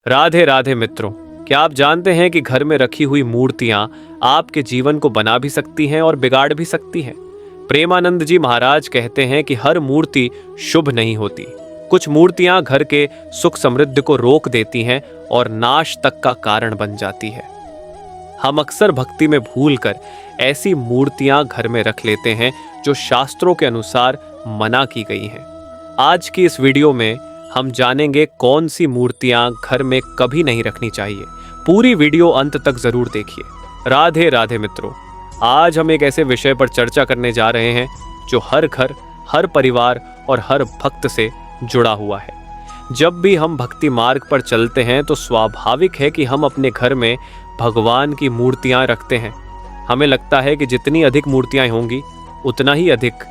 राधे राधे मित्रों। क्या आप जानते हैं कि घर में रखी हुई मूर्तियां आपके जीवन को बना भी सकती हैं और बिगाड़ भी सकती हैं। प्रेमानंद जी महाराज कहते हैं कि हर मूर्ति शुभ नहीं होती। कुछ मूर्तियां घर के सुख समृद्धि को रोक देती हैं और नाश तक का कारण बन जाती है। हम अक्सर भक्ति में भूलकर ऐसी मूर्तियां घर में रख लेते हैं जो शास्त्रों के अनुसार मना की गई हैं। आज की इस वीडियो में हम जानेंगे कौन सी मूर्तियां घर में कभी नहीं रखनी चाहिए। पूरी वीडियो अंत तक जरूर देखिए। राधे राधे मित्रों, आज हम एक ऐसे विषय पर चर्चा करने जा रहे हैं जो हर घर, हर परिवार और हर भक्त से जुड़ा हुआ है। जब भी हम भक्ति मार्ग पर चलते हैं तो स्वाभाविक है कि हम अपने घर में भगवान की मूर्तियां रखते हैं। हमें लगता है कि जितनी अधिक मूर्तियां होंगी उतना ही अधिक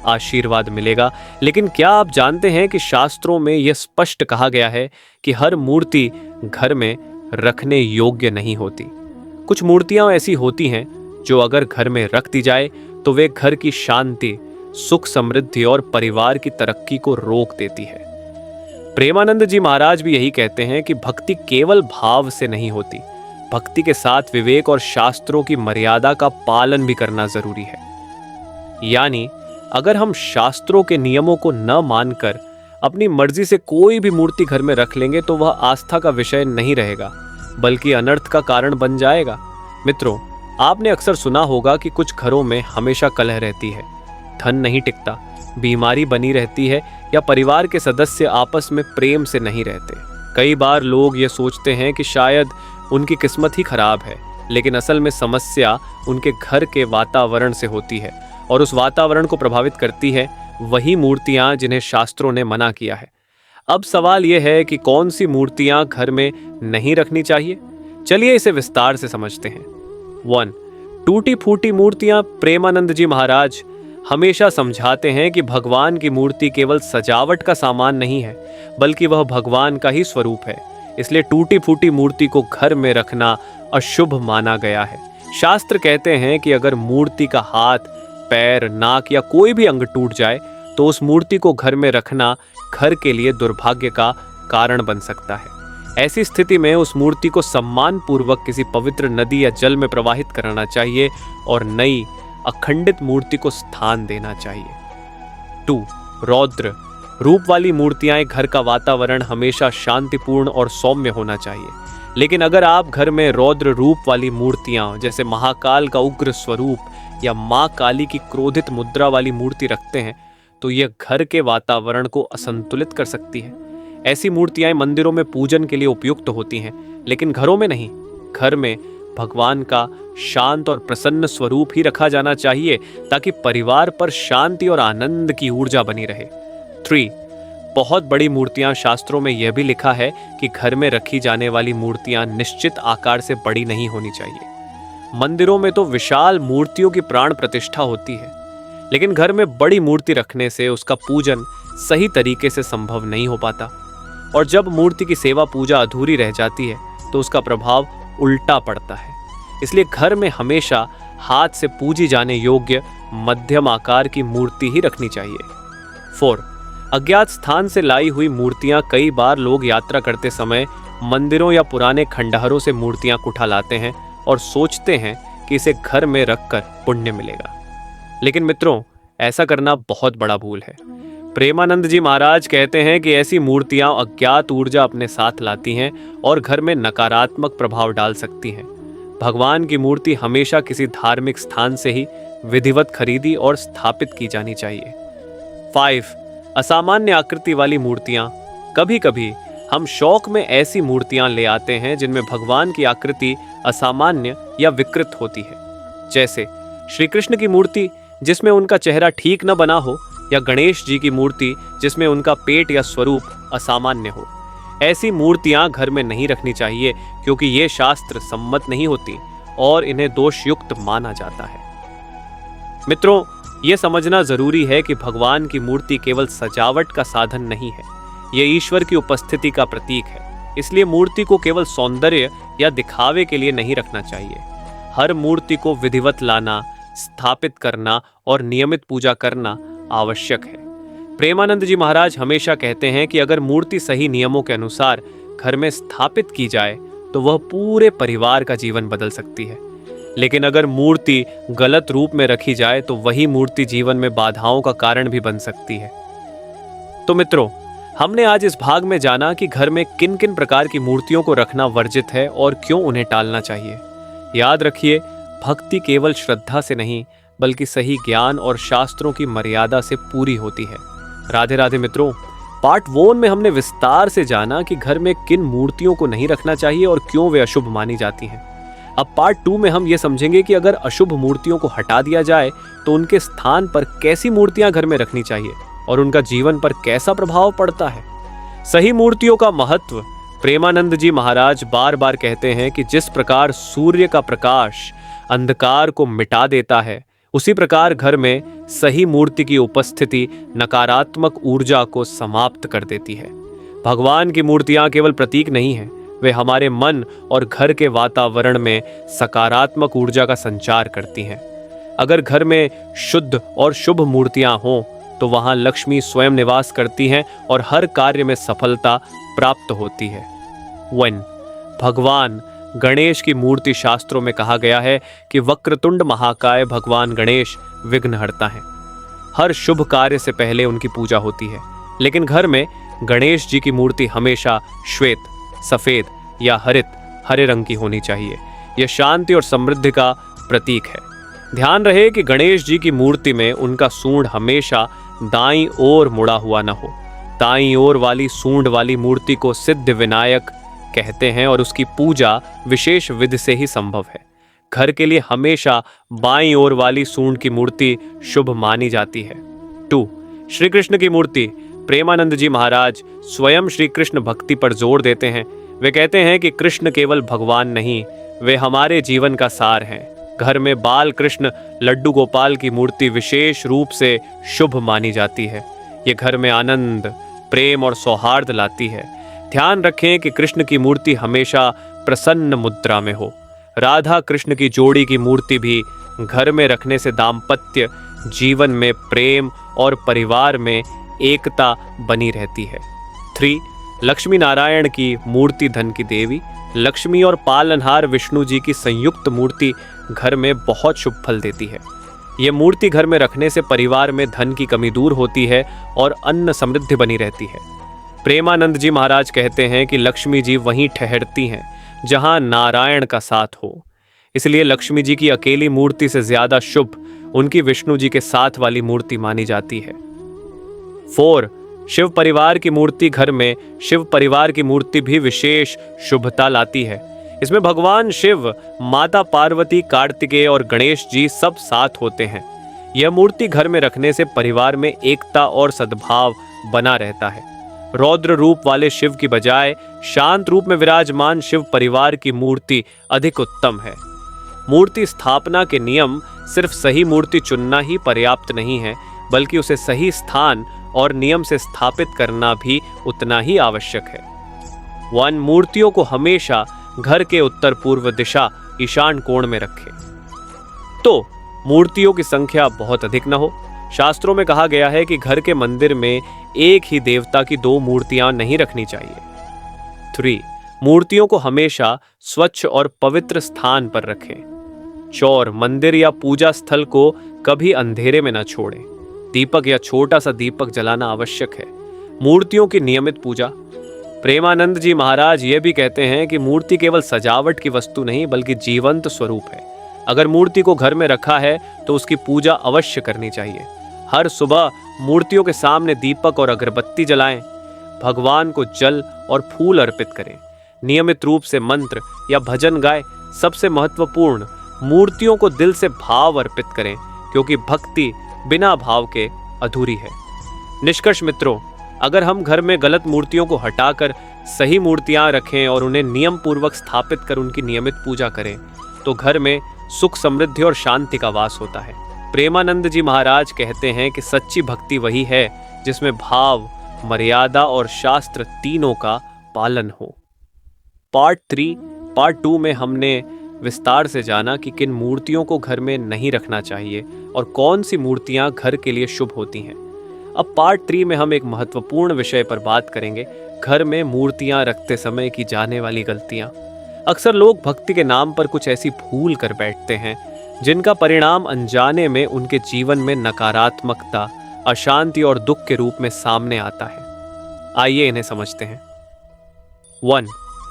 आशीर्वाद मिलेगा। लेकिन क्या आप जानते हैं कि शास्त्रों में यह स्पष्ट कहा गया है कि हर मूर्ति घर में रखने योग्य नहीं होती। कुछ मूर्तियां ऐसी होती हैं जो अगर घर में रख दी जाए तो वे घर की शांति, सुख समृद्धि और परिवार की तरक्की को रोक देती है। प्रेमानंद जी महाराज भी यही कहते हैं कि भक्ति केवल भाव से नहीं होती, भक्ति के साथ विवेक और शास्त्रों की मर्यादा का पालन भी करना जरूरी है। यानी अगर हम शास्त्रों के नियमों को न मानकर अपनी मर्जी से कोई भी मूर्ति घर में रख लेंगे तो वह आस्था का विषय नहीं रहेगा, बल्कि अनर्थ का कारण बन जाएगा। मित्रों, आपने अक्सर सुना होगा कि कुछ घरों में हमेशा कलह रहती है, धन नहीं टिकता, बीमारी बनी रहती है या परिवार के सदस्य आपस में प्रेम से नहीं रहते। कई बार लोग ये सोचते हैं कि शायद उनकी किस्मत ही खराब है, लेकिन असल में समस्या उनके घर के वातावरण से होती है और उस वातावरण को प्रभावित करती है वही मूर्तियां जिन्हें शास्त्रों ने मना किया है। अब सवाल यह है कि कौन सी मूर्तियां घर में नहीं रखनी चाहिए। चलिए इसे विस्तार से समझते हैं। 1. टूटी फूटी मूर्तियां। प्रेमानंद जी महाराज हमेशा समझाते हैं कि भगवान की मूर्ति केवल सजावट का सामान नहीं है, बल्कि वह भगवान का ही स्वरूप है। इसलिए टूटी फूटी मूर्ति को घर में रखना अशुभ माना गया है। शास्त्र कहते हैं कि अगर मूर्ति का हाथ, पैर, नाक या कोई भी अंग टूट जाए तो उस मूर्ति को घर में रखना घर के लिए दुर्भाग्य का कारण बन सकता है। ऐसी स्थिति में उस मूर्ति को सम्मान पूर्वक किसी पवित्र नदी या जल में प्रवाहित कराना चाहिए और नई अखंडित मूर्ति को स्थान देना चाहिए। 2. रौद्र रूप वाली मूर्तियां। घर का वातावरण हमेशा शांतिपूर्ण और सौम्य होना चाहिए, लेकिन अगर आप घर में रौद्र रूप वाली मूर्तियां जैसे महाकाल का उग्र स्वरूप या माँ काली की क्रोधित मुद्रा वाली मूर्ति रखते हैं तो यह घर के वातावरण को असंतुलित कर सकती है। ऐसी मूर्तियां मंदिरों में पूजन के लिए उपयुक्त होती हैं, लेकिन घरों में नहीं। घर में भगवान का शांत और प्रसन्न स्वरूप ही रखा जाना चाहिए ताकि परिवार पर शांति और आनंद की ऊर्जा बनी रहे। 3. बहुत बड़ी मूर्तियां। शास्त्रों में यह भी लिखा है कि घर में रखी जाने वाली मूर्तियां निश्चित आकार से बड़ी नहीं होनी चाहिए। मंदिरों में तो विशाल मूर्तियों की प्राण प्रतिष्ठा होती है, लेकिन घर में बड़ी मूर्ति रखने से उसका पूजन सही तरीके से संभव नहीं हो पाता और जब मूर्ति की सेवा पूजा अधूरी रह जाती है तो उसका प्रभाव उल्टा पड़ता है। इसलिए घर में हमेशा हाथ से पूजी जाने योग्य मध्यम आकार की मूर्ति ही रखनी चाहिए। 4. अज्ञात स्थान से लाई हुई मूर्तियां। कई बार लोग यात्रा करते समय मंदिरों या पुराने खंडहरों से मूर्तियां उठा लाते हैं और सोचते हैं कि इसे घर में रखकर पुण्य मिलेगा, लेकिन मित्रों ऐसा करना बहुत बड़ा भूल है। प्रेमानंद जी महाराज कहते हैं कि ऐसी मूर्तियां अज्ञात ऊर्जा अपने साथ लाती हैं और घर में नकारात्मक प्रभाव डाल सकती हैं। भगवान की मूर्ति हमेशा किसी धार्मिक स्थान से ही विधिवत खरीदी और स्थापित की जानी चाहिए। 5. असामान्य आकृति वाली मूर्तियां। कभी कभी हम शौक में ऐसी मूर्तियां ले आते हैं जिनमें भगवान की आकृति असामान्य या विकृत होती है, जैसे श्री कृष्ण की मूर्ति जिसमें उनका चेहरा ठीक न बना हो या गणेश जी की मूर्ति जिसमें उनका पेट या स्वरूप असामान्य हो। ऐसी मूर्तियां घर में नहीं रखनी चाहिए क्योंकि ये शास्त्र सम्मत नहीं होती और इन्हें दोषयुक्त माना जाता है। मित्रों, ये समझना जरूरी है कि भगवान की मूर्ति केवल सजावट का साधन नहीं है, ये ईश्वर की उपस्थिति का प्रतीक है। इसलिए मूर्ति को केवल सौंदर्य या दिखावे के लिए नहीं रखना चाहिए। हर मूर्ति को विधिवत लाना, स्थापित करना और नियमित पूजा करना आवश्यक है। प्रेमानंद जी महाराज हमेशा कहते हैं कि अगर मूर्ति सही नियमों के अनुसार घर में स्थापित की जाए तो वह पूरे परिवार का जीवन बदल सकती है। लेकिन अगर मूर्ति गलत रूप में रखी जाए तो वही मूर्ति जीवन में बाधाओं का कारण भी बन सकती है। तो मित्रों, हमने आज इस भाग में जाना कि घर में किन किन प्रकार की मूर्तियों को रखना वर्जित है और क्यों उन्हें टालना चाहिए। याद रखिए, भक्ति केवल श्रद्धा से नहीं बल्कि सही ज्ञान और शास्त्रों की मर्यादा से पूरी होती है। राधे राधे मित्रों। पार्ट 1 में हमने विस्तार से जाना कि घर में किन मूर्तियों को नहीं रखना चाहिए और क्यों वे अशुभ मानी जाती हैं। अब पार्ट 2 में हम ये समझेंगे कि अगर अशुभ मूर्तियों को हटा दिया जाए तो उनके स्थान पर कैसी मूर्तियां घर में रखनी चाहिए और उनका जीवन पर कैसा प्रभाव पड़ता है। सही मूर्तियों का महत्व प्रेमानंद जी महाराज बार बार कहते हैं कि जिस प्रकार सूर्य का प्रकाश अंधकार को मिटा देता है, उसी प्रकार घर में सही मूर्ति की उपस्थिति नकारात्मक ऊर्जा को समाप्त कर देती है। भगवान की मूर्तियां केवल प्रतीक नहीं हैं, वे हमारे मन और घर के वातावरण में सकारात्मक ऊर्जा का संचार करती हैं। अगर घर में शुद्ध और शुभ मूर्तियां हों तो वहां लक्ष्मी स्वयं निवास करती हैं और हर कार्य में सफलता प्राप्त होती है। 1. भगवान गणेश की मूर्ति शास्त्रों में कहा गया है कि वक्रतुंड महाकाय भगवान गणेश विघ्नहर्ता हैं। हर शुभ कार्य से पहले उनकी पूजा होती है, लेकिन घर में गणेश जी की मूर्ति हमेशा श्वेत, सफेद या हरे रंग की होनी चाहिए। यह शांति और समृद्धि का प्रतीक है। ध्यान रहे कि गणेश जी की मूर्ति में उनका सूंड हमेशा दाईं ओर मुड़ा हुआ न हो। दाईं ओर वाली सूंड वाली मूर्ति को सिद्ध विनायक कहते हैं और उसकी पूजा विशेष विधि से ही संभव है। घर के लिए हमेशा बाईं ओर वाली सूंड की मूर्ति शुभ मानी जाती है। 2. श्री कृष्ण की मूर्ति। प्रेमानंद जी महाराज स्वयं श्री कृष्ण भक्ति पर जोर देते हैं। वे कहते हैं कि कृष्ण केवल भगवान नहीं, वे हमारे जीवन का सार हैं। घर में बाल कृष्ण लड्डू गोपाल की मूर्ति विशेष रूप से शुभ मानी जाती है। ये घर में आनंद, प्रेम और सौहार्द लाती है। ध्यान रखें कि कृष्ण की मूर्ति हमेशा प्रसन्न मुद्रा में हो। राधा कृष्ण की जोड़ी की मूर्ति भी घर में रखने से दाम्पत्य जीवन में प्रेम और परिवार में एकता बनी रहती है। 3. लक्ष्मी नारायण की मूर्ति धन की देवी। लक्ष्मी और पालनहार विष्णु जी की संयुक्त मूर्ति घर में बहुत शुभ फल देती है। यह मूर्ति घर में रखने से परिवार में धन की कमी दूर होती है और अन्न समृद्धि बनी रहती है। प्रेमानंद जी महाराज कहते हैं कि लक्ष्मी जी वहीं ठहरती हैं जहां नारायण का साथ हो। इसलिए लक्ष्मी जी की अकेली मूर्ति से ज्यादा शुभ उनकी विष्णु जी के साथ वाली मूर्ति मानी जाती है। 4. शिव परिवार की मूर्ति। घर में शिव परिवार की मूर्ति भी विशेष शुभता लाती है। इसमें भगवान शिव, माता पार्वती, कार्तिकेय और गणेश जी सब साथ होते हैं। यह मूर्ति घर में रखने से परिवार में एकता और सद्भाव बना रहता है। रौद्र रूप वाले शिव की बजाय शांत रूप में विराजमान शिव परिवार की मूर्ति अधिक उत्तम है। मूर्ति स्थापना के नियम सिर्फ सही मूर्ति चुनना ही पर्याप्त नहीं है, बल्कि उसे सही स्थान और नियम से स्थापित करना भी उतना ही आवश्यक है। 1. मूर्तियों को हमेशा घर के उत्तर पूर्व दिशा ईशान कोण में रखें। तो मूर्तियों की संख्या बहुत अधिक न हो। शास्त्रों में कहा गया है कि घर के मंदिर में एक ही देवता की 2 मूर्तियां नहीं रखनी चाहिए। 3. मूर्तियों को हमेशा स्वच्छ और पवित्र स्थान पर रखें। 4. मंदिर या पूजा स्थल को कभी अंधेरे में न छोड़ें। दीपक या छोटा सा दीपक जलाना आवश्यक है। मूर्तियों की नियमित पूजा। प्रेमानंद जी महाराज ये भी कहते हैं कि मूर्ति केवल सजावट की वस्तु नहीं बल्कि जीवंत स्वरूप है। अगर मूर्ति को घर में रखा है तो उसकी पूजा अवश्य करनी चाहिए। हर सुबह मूर्तियों के सामने दीपक और अगरबत्ती जलाएं। भगवान को जल और फूल अर्पित करें। नियमित रूप से मंत्र या भजन गाएं। सबसे महत्वपूर्ण, मूर्तियों को दिल से भाव अर्पित करें, क्योंकि भक्ति बिना भाव के अधूरी है। निष्कर्ष मित्रों, अगर हम घर में गलत मूर्तियों को हटाकर सही मूर्तियां रखें और उन्हें नियम पूर्वक स्थापित कर उनकी नियमित पूजा करें तो घर में सुख, समृद्धि और शांति का वास होता है। प्रेमानंद जी महाराज कहते हैं कि सच्ची भक्ति वही है जिसमें भाव, मर्यादा और शास्त्र तीनों का पालन हो। पार्ट 2 में हमने विस्तार से जाना कि किन मूर्तियों को घर में नहीं रखना चाहिए और कौन सी मूर्तियां घर के लिए शुभ होती हैं। अब पार्ट 3 में हम एक महत्वपूर्ण विषय पर बात करेंगे, घर में मूर्तियां रखते समय की जाने वाली गलतियां। अक्सर लोग भक्ति के नाम पर कुछ ऐसी भूल कर बैठते हैं जिनका परिणाम अनजाने में उनके जीवन में नकारात्मकता, अशांति और दुख के रूप में सामने आता है। आइए इन्हें समझते हैं। 1.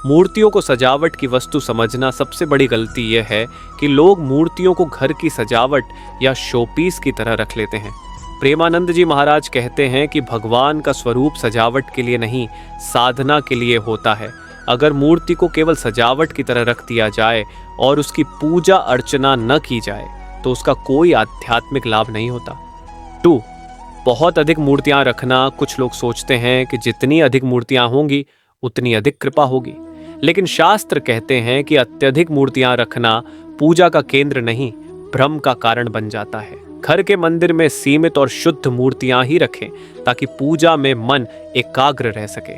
मूर्तियों को सजावट की वस्तु समझना। सबसे बड़ी गलती यह है कि लोग मूर्तियों को घर की सजावट या शोपीस की तरह रख लेते हैं। प्रेमानंद जी महाराज कहते हैं कि भगवान का स्वरूप सजावट के लिए नहीं, साधना के लिए होता है। अगर मूर्ति को केवल सजावट की तरह रख दिया जाए और उसकी पूजा अर्चना न की जाए तो उसका कोई आध्यात्मिक लाभ नहीं होता। 2. बहुत अधिक मूर्तियां रखना। कुछ लोग सोचते हैं कि जितनी अधिक मूर्तियां होंगी उतनी अधिक कृपा होगी, लेकिन शास्त्र कहते हैं कि अत्यधिक मूर्तियां रखना पूजा का केंद्र नहीं, भ्रम का कारण बन जाता है। घर के मंदिर में सीमित और शुद्ध मूर्तियां ही रखें ताकि पूजा में मन एकाग्र रह सके।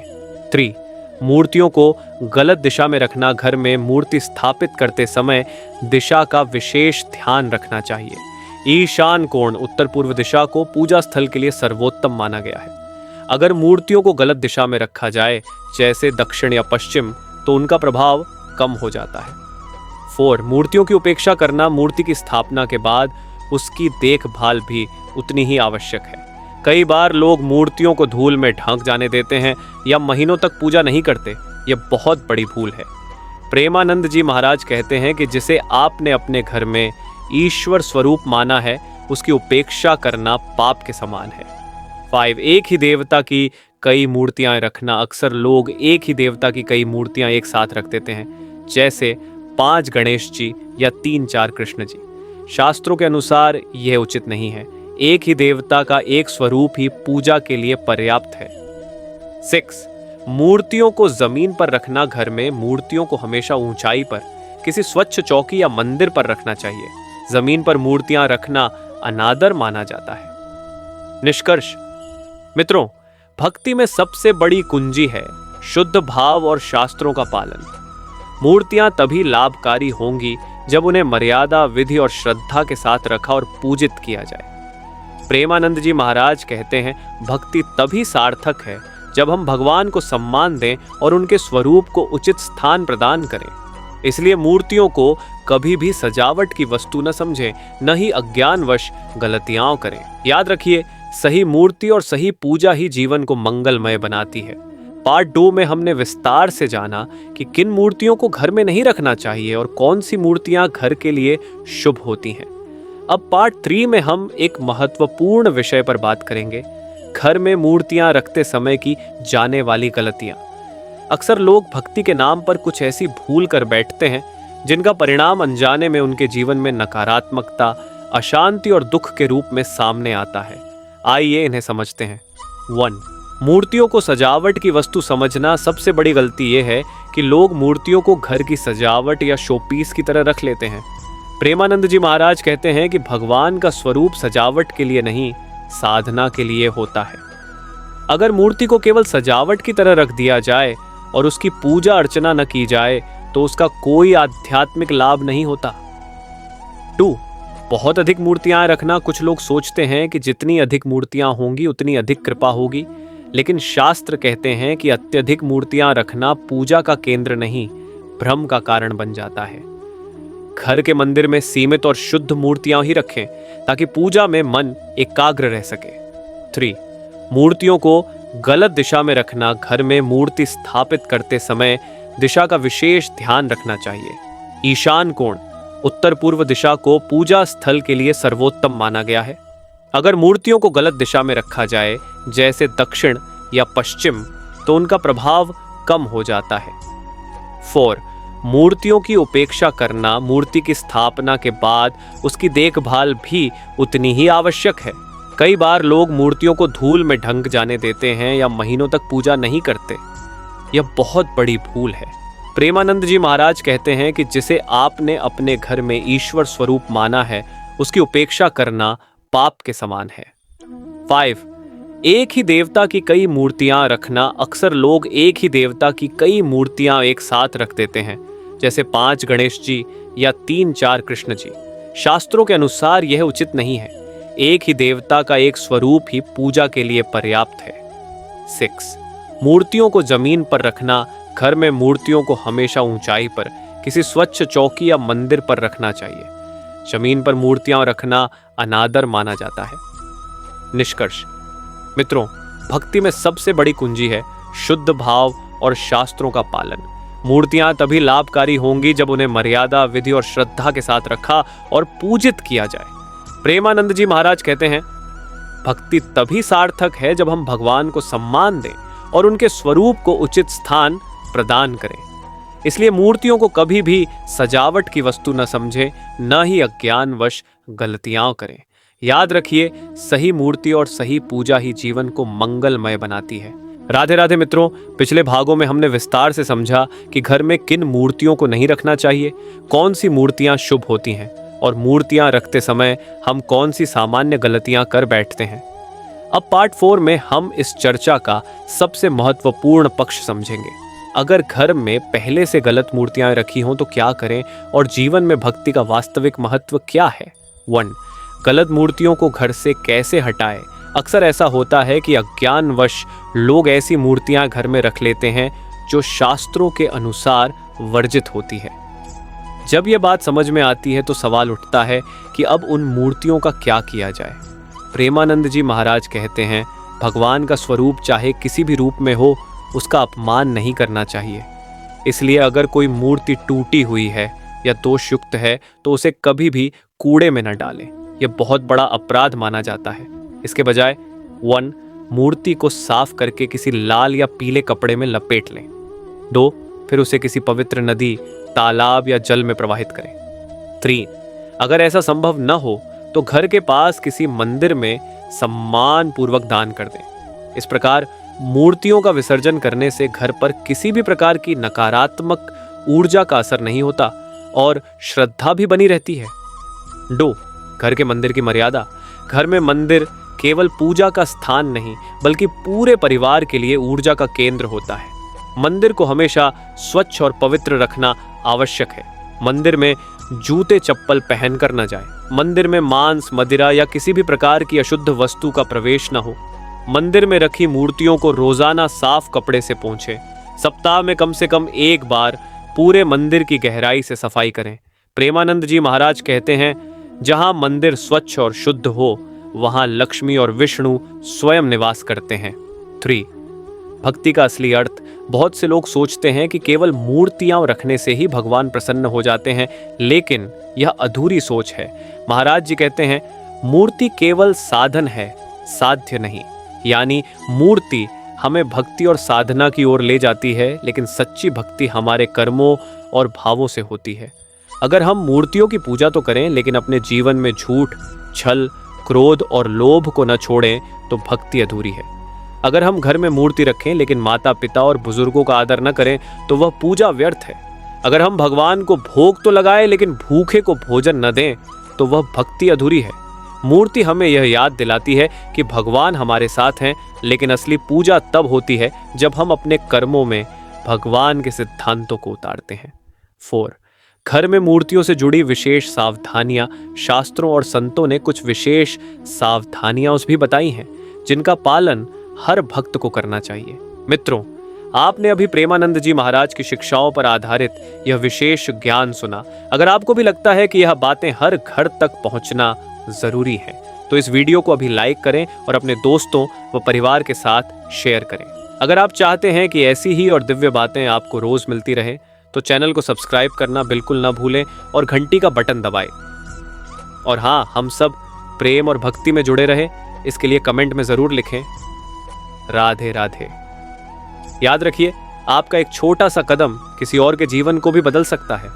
3. मूर्तियों को गलत दिशा में रखना। घर में मूर्ति स्थापित करते समय दिशा का विशेष ध्यान रखना चाहिए। ईशान कोण, उत्तर पूर्व दिशा को पूजा स्थल के लिए सर्वोत्तम माना गया है। अगर मूर्तियों को गलत दिशा में रखा जाए, जैसे दक्षिण या पश्चिम, तो उनका प्रभाव कम हो जाता है। 4. मूर्तियों की उपेक्षा करना। मूर्ति की स्थापना के बाद उसकी देखभाल भी उतनी ही आवश्यक है। कई बार लोग मूर्तियों को धूल में ढक जाने देते हैं या महीनों तक पूजा नहीं करते। यह बहुत बड़ी भूल है। प्रेमानंद जी महाराज कहते हैं कि जिसे आपने अपने घर में ईश्वर स्वरूप माना है, उसकी उपेक्षा करना पाप के समान है। 5. एक ही देवता की कई मूर्तियां रखना। अक्सर लोग एक ही देवता की कई मूर्तियां एक साथ रख देते हैं, जैसे 5 गणेश जी या 3-4 कृष्ण जी। शास्त्रों के अनुसार यह उचित नहीं है। एक ही देवता का एक स्वरूप ही पूजा के लिए पर्याप्त है। 6. मूर्तियों को जमीन पर रखना। घर में मूर्तियों को हमेशा ऊंचाई पर, किसी स्वच्छ चौकी या मंदिर पर रखना चाहिए। जमीन पर मूर्तियां रखना अनादर माना जाता है। निष्कर्ष मित्रों, भक्ति में सबसे बड़ी कुंजी है शुद्ध भाव और शास्त्रों का पालन। मूर्तियां तभी लाभकारी होंगी जब उन्हें मर्यादा, विधि और श्रद्धा के साथ रखा और पूजित किया जाए। प्रेमानंद जी महाराज कहते हैं, भक्ति तभी सार्थक है जब हम भगवान को सम्मान दें और उनके स्वरूप को उचित स्थान प्रदान करें। इसलिए मूर्तियों को कभी भी सजावट की वस्तु न समझें, न ही अज्ञानवश गलतियां करें। याद रखिए, सही मूर्ति और सही पूजा ही जीवन को मंगलमय बनाती है। पार्ट 2 में हमने विस्तार से जाना कि किन मूर्तियों को घर में नहीं रखना चाहिए और कौन सी मूर्तियां घर के लिए शुभ होती हैं। अब पार्ट 3 में हम एक महत्वपूर्ण विषय पर बात करेंगे, घर में मूर्तियां रखते समय की जाने वाली गलतियां। अक्सर लोग भक्ति के नाम पर कुछ ऐसी भूल कर बैठते हैं जिनका परिणाम अनजाने में उनके जीवन में नकारात्मकता, अशांति और दुख के रूप में सामने आता है। आइए इन्हें समझते हैं। 1. मूर्तियों को सजावट की वस्तु समझना। सबसे बड़ी गलती यह है कि लोग मूर्तियों को घर की सजावट या शोपीस की तरह रख लेते हैं। प्रेमानंद जी महाराज कहते हैं कि भगवान का स्वरूप सजावट के लिए नहीं, साधना के लिए होता है। अगर मूर्ति को केवल सजावट की तरह रख दिया जाए और उसकी पूजा अर्चना न की जाए तो उसका कोई आध्यात्मिक लाभ नहीं होता। 2. बहुत अधिक मूर्तियां रखना। कुछ लोग सोचते हैं कि जितनी अधिक मूर्तियां होंगी उतनी अधिक कृपा होगी, लेकिन शास्त्र कहते हैं कि अत्यधिक मूर्तियां रखना पूजा का केंद्र नहीं, भ्रम का कारण बन जाता है। घर के मंदिर में सीमित और शुद्ध मूर्तियां ही रखें ताकि पूजा में मन एकाग्र रह सके। 3. मूर्तियों को गलत दिशा में रखना। घर में मूर्ति स्थापित करते समय दिशा का विशेष ध्यान रखना चाहिए। ईशान कोण, उत्तर पूर्व दिशा को पूजा स्थल के लिए सर्वोत्तम माना गया है। अगर मूर्तियों को गलत दिशा में रखा जाए, जैसे दक्षिण या पश्चिम, तो उनका प्रभाव कम हो जाता है। 4. मूर्तियों की उपेक्षा करना। मूर्ति की स्थापना के बाद उसकी देखभाल भी उतनी ही आवश्यक है। कई बार लोग मूर्तियों को धूल में ढंक जाने देते हैं या महीनों तक पूजा नहीं करते। यह बहुत बड़ी भूल है। प्रेमानंद जी महाराज कहते हैं कि जिसे आपने अपने घर में ईश्वर स्वरूप माना है, उसकी उपेक्षा करना पाप के समान है। 5. एक ही देवता की कई मूर्तियां रखना। अक्सर लोग एक ही देवता की कई मूर्तियां एक साथ रख देते हैं, जैसे 5 गणेश जी या 3-4 कृष्ण जी। शास्त्रों के अनुसार यह उचित नहीं है। एक ही देवता का एक स्वरूप ही पूजा के लिए पर्याप्त है। 6. मूर्तियों को जमीन पर रखना। घर में मूर्तियों को हमेशा ऊंचाई पर किसी स्वच्छ चौकी या मंदिर पर रखना चाहिए। जमीन पर मूर्तियां रखना अनादर माना जाता है। निष्कर्ष मित्रों, भक्ति में सबसे बड़ी कुंजी है शुद्ध भाव और शास्त्रों का पालन। मूर्तियां तभी लाभकारी होंगी जब उन्हें मर्यादा, विधि और श्रद्धा के साथ रखा और पूजित किया जाए। प्रेमानंद जी महाराज कहते हैं, भक्ति तभी सार्थक है जब हम भगवान को सम्मान दें और उनके स्वरूप को उचित स्थान प्रदान करें। इसलिए मूर्तियों को कभी भी सजावट की वस्तु न समझें, न ही अज्ञानवश गलतियां करें। याद रखिए, सही मूर्ति और सही पूजा ही जीवन को मंगलमय बनाती है। राधे राधे मित्रों, पिछले भागों में हमने विस्तार से समझा कि घर में किन मूर्तियों को नहीं रखना चाहिए, कौन सी मूर्तियां शुभ होती हैं और मूर्तियां रखते समय हम कौन सी सामान्य गलतियां कर बैठते हैं। अब पार्ट 4 में हम इस चर्चा का सबसे महत्वपूर्ण पक्ष समझेंगे। अगर घर में पहले से गलत मूर्तियां रखी हों तो क्या करें और जीवन में भक्ति का वास्तविक महत्व क्या है। 1. गलत मूर्तियों को घर से कैसे हटाएं। अक्सर ऐसा होता है कि अज्ञानवश लोग ऐसी मूर्तियां घर में रख लेते हैं जो शास्त्रों के अनुसार वर्जित होती है। जब यह बात समझ में आती है तो सवाल उठता है कि अब उन मूर्तियों का क्या किया जाए। प्रेमानंद जी महाराज कहते हैं, भगवान का स्वरूप चाहे किसी भी रूप में हो, उसका अपमान नहीं करना चाहिए। इसलिए अगर कोई मूर्ति टूटी हुई है या दोषयुक्त है तो उसे कभी भी कूड़े में न डालें। यह बहुत बड़ा अपराध माना जाता है। इसके बजाय 1. मूर्ति को साफ करके किसी लाल या पीले कपड़े में लपेट लें। 2. फिर उसे किसी पवित्र नदी, तालाब या जल में प्रवाहित करें। 3. अगर ऐसा संभव न हो तो घर के पास किसी मंदिर में सम्मान पूर्वक दान कर दें। इस प्रकार मूर्तियों का विसर्जन करने से घर पर किसी भी प्रकार की नकारात्मक ऊर्जा का असर नहीं होता और श्रद्धा भी बनी रहती है। 2. घर के मंदिर की मर्यादा। घर में मंदिर केवल पूजा का स्थान नहीं बल्कि पूरे परिवार के लिए ऊर्जा का केंद्र होता है। मंदिर को हमेशा स्वच्छ और पवित्र रखना आवश्यक है। मंदिर में जूते चप्पल पहनकर न जाए। मंदिर में मांस, मदिरा या किसी भी प्रकार की अशुद्ध वस्तु का प्रवेश न हो। मंदिर में रखी मूर्तियों को रोजाना साफ कपड़े से पोंछें। सप्ताह में कम से कम एक बार पूरे मंदिर की गहराई से सफाई करें। प्रेमानंद जी महाराज कहते हैं, जहां मंदिर स्वच्छ और शुद्ध हो वहां लक्ष्मी और विष्णु स्वयं निवास करते हैं। 3. भक्ति का असली अर्थ। बहुत से लोग सोचते हैं कि केवल मूर्तियां रखने से ही भगवान प्रसन्न हो जाते हैं, लेकिन यह अधूरी सोच है। महाराज जी कहते हैं, मूर्ति केवल साधन है, साध्य नहीं। यानी मूर्ति हमें भक्ति और साधना की ओर ले जाती है, लेकिन सच्ची भक्ति हमारे कर्मों और भावों से होती है। अगर हम मूर्तियों की पूजा तो करें लेकिन अपने जीवन में झूठ, छल, क्रोध और लोभ को न छोड़ें तो भक्ति अधूरी है। अगर हम घर में मूर्ति रखें लेकिन माता पिता और बुजुर्गों का आदर न करें तो वह पूजा व्यर्थ है। अगर हम भगवान को भोग तो लगाएं लेकिन भूखे को भोजन न दें तो वह भक्ति अधूरी है। मूर्ति हमें यह याद दिलाती है कि भगवान हमारे साथ हैं, लेकिन असली पूजा तब होती है जब हम अपने कर्मों में भगवान के सिद्धांतों को उतारते हैं। 4. घर में मूर्तियों से जुड़ी विशेष सावधानियां। शास्त्रों और संतों ने कुछ विशेष सावधानियां भी बताई हैं जिनका पालन हर भक्त को करना चाहिए। मित्रों, आपने अभी प्रेमानंद जी महाराज की शिक्षाओं पर आधारित यह विशेष ज्ञान सुना। अगर आपको भी लगता है कि यह बातें हर घर तक पहुंचना जरूरी है तो इस वीडियो को अभी लाइक करें और अपने दोस्तों व परिवार के साथ शेयर करें। अगर आप चाहते हैं कि ऐसी ही और दिव्य बातें आपको रोज मिलती रहें तो चैनल को सब्सक्राइब करना बिल्कुल ना भूलें और घंटी का बटन दबाएं। और हाँ, हम सब प्रेम और भक्ति में जुड़े रहें, इसके लिए कमेंट में जरूर लिखें, राधे राधे। याद रखिए, आपका एक छोटा सा कदम किसी और के जीवन को भी बदल सकता है।